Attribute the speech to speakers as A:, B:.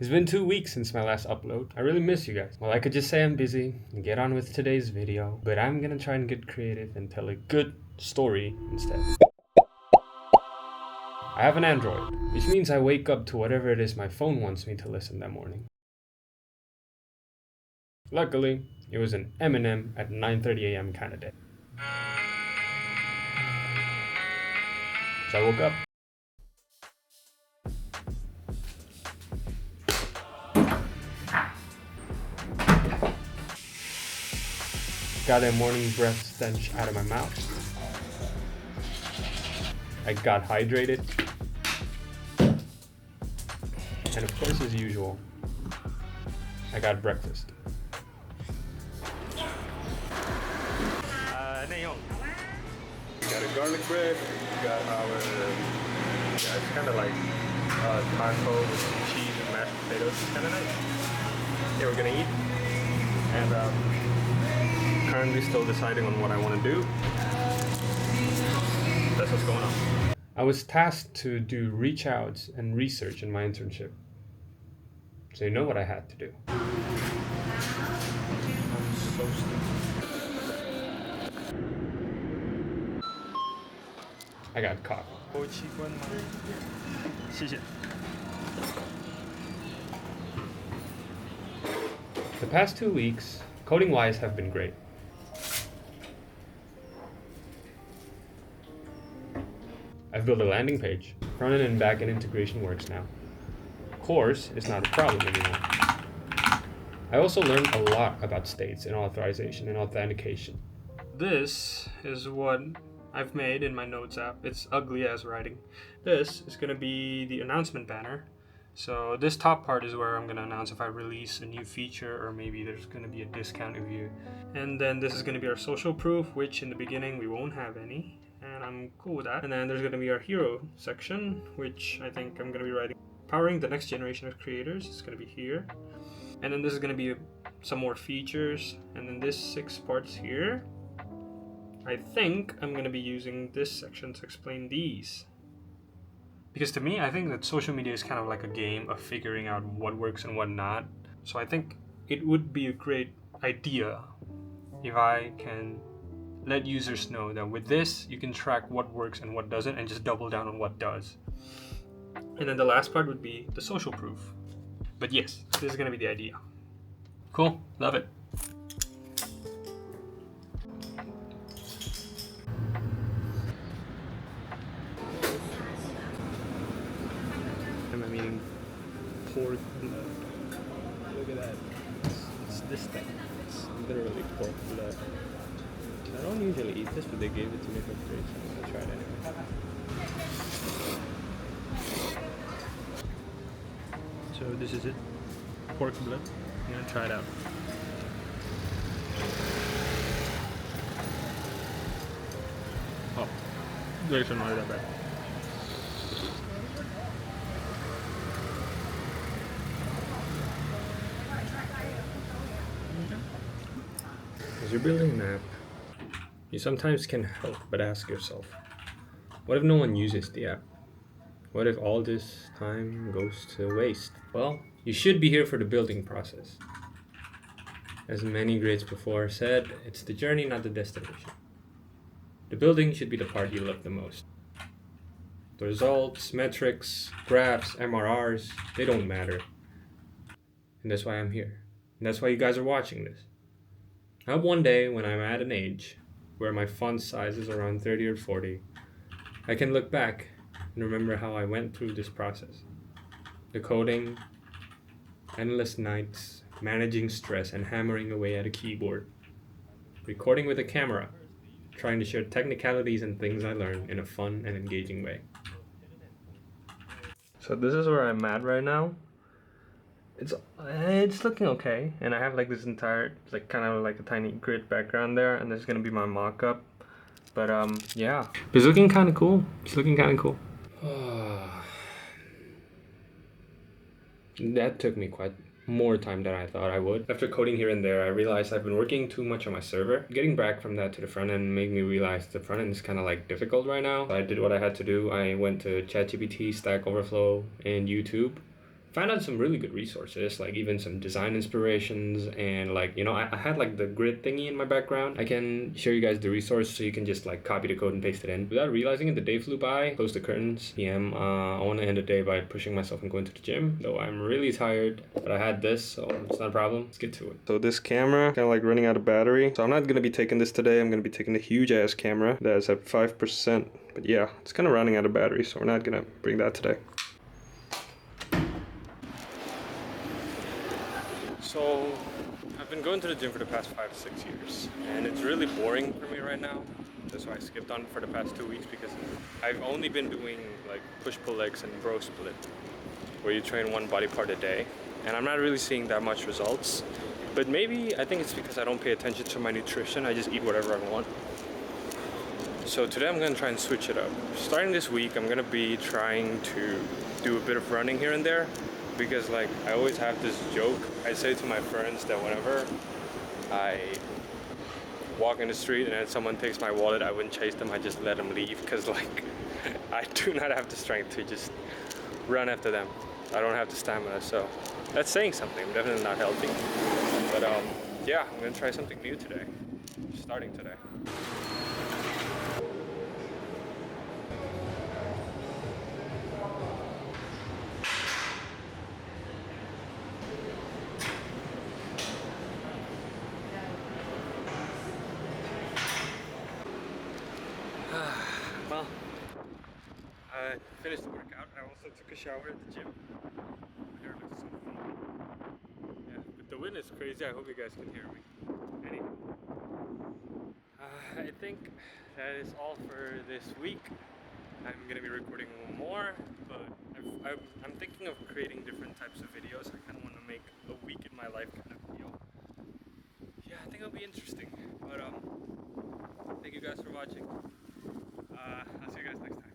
A: It's been 2 weeks since my last upload. I really miss you guys. Well, I could just say I'm busy and get on with today's video, but I'm gonna try and get creative and tell a good story instead. I have an Android, which means I wake up to whatever it is my phone wants me to listen that morning. Luckily, it was an Eminem at 9:30 a.m. kind of day. So I woke up. Got that morning breath stench out of my mouth. I got hydrated. And of course, as usual, I got breakfast. We got a garlic bread. We got our, it's kind of like taco with some cheese and mashed potatoes. It's kind of nice. Yeah, we're gonna eat. And currently still deciding on what I want to do. That's what's going on. I was tasked to do reach outs and research in my internship. So you know what I had to do. I'm so stupid. I got caught. The past 2 weeks, coding-wise, have been great. I've built a landing page. Front-end and back-end integration works now. Course is not a problem anymore. I also learned a lot about states and authorization and authentication. This is what I've made in my notes app. It's ugly as writing. This is going to be the announcement banner. So this top part is where I'm going to announce if I release a new feature or maybe there's going to be a discount review. And then this is going to be our social proof, which in the beginning we won't have any. And I'm cool with that. And then there's going to be our hero section, which I think I'm going to be writing. Powering the next generation of creators is going to be here. And then this is going to be some more features. And then this 6 parts here. I think I'm going to be using this section to explain these. Because to me, I think that social media is kind of like a game of figuring out what works and what not. So I think it would be a great idea if I can let users know that with this, you can track what works and what doesn't and just double down on what does. And then the last part would be the social proof. But yes, this is going to be the idea. Cool, love it. I'm eating pork blood. Look at that. It's this thing. It's literally pork blood. I don't usually eat this, but they gave it to me for free, so I'm gonna try it anyway. So this is it. Pork blood. I'm gonna try it out. Oh, it's actually not that bad. As you're building an app, you sometimes can't help but ask yourself, what if no one uses the app? What if all this time goes to waste? Well, you should be here for the building process. As many greats before said, it's the journey, not the destination. The building should be the part you love the most. The results, metrics, graphs, MRRs, they don't matter. And that's why I'm here. And that's why you guys are watching this. I hope one day when I'm at an age where my font size is around 30 or 40, I can look back and remember how I went through this process. The coding, endless nights, managing stress and hammering away at a keyboard, recording with a camera, trying to share technicalities and things I learned in a fun and engaging way. So this is where I'm at right now. It's looking okay, and I have like this entire, like kind of like a tiny grid background there, and there's gonna be my mock-up. But yeah, it's looking kind of cool. That took me quite more time than I thought I would. After coding here and there, I realized I've been working too much on my server. Getting back from that to the front end made me realize the front end is kind of like difficult right now. I did what I had to do. I went to ChatGPT, Stack Overflow, and YouTube. Found out some really good resources, like even some design inspirations, and like, you know, I had like the grid thingy in my background. I can show you guys the resource so you can just like copy the code and paste it in. Without realizing it, the day flew by. Close the curtains. PM. I want to end the day by pushing myself and going to the gym, though I'm really tired, but I had this, so it's not a problem. Let's get to it. So this camera kind of like running out of battery, so I'm not gonna be taking this today. I'm gonna be taking the huge ass camera that's at 5%, but yeah, it's kind of running out of battery, so we're not gonna bring that today. So I've been going to the gym for the past 5 to 6 years, and it's really boring for me right now. That's why I skipped on it for the past 2 weeks, because I've only been doing like push-pull legs and bro split, where you train one body part a day, and I'm not really seeing that much results. But maybe, I think it's because I don't pay attention to my nutrition. I just eat whatever I want. So today I'm gonna try and switch it up. Starting this week, I'm gonna be trying to do a bit of running here and there, because like I always have this joke. I say to my friends that whenever I walk in the street and then someone takes my wallet, I wouldn't chase them, I just let them leave, because like I do not have the strength to just run after them. I don't have the stamina, so that's saying something. I'm definitely not healthy. But yeah, I'm gonna try something new today. Starting today. Well, I finished the workout. I also took a shower at the gym. My hair looks so fun. Yeah, but the wind is crazy. I hope you guys can hear me. Anyway, I think that is all for this week. I'm gonna be recording more, but I'm thinking of creating different types of videos. I kind of want to make a week in my life kind of video. Yeah, I think it'll be interesting. But thank you guys for watching. I'll see you guys next time.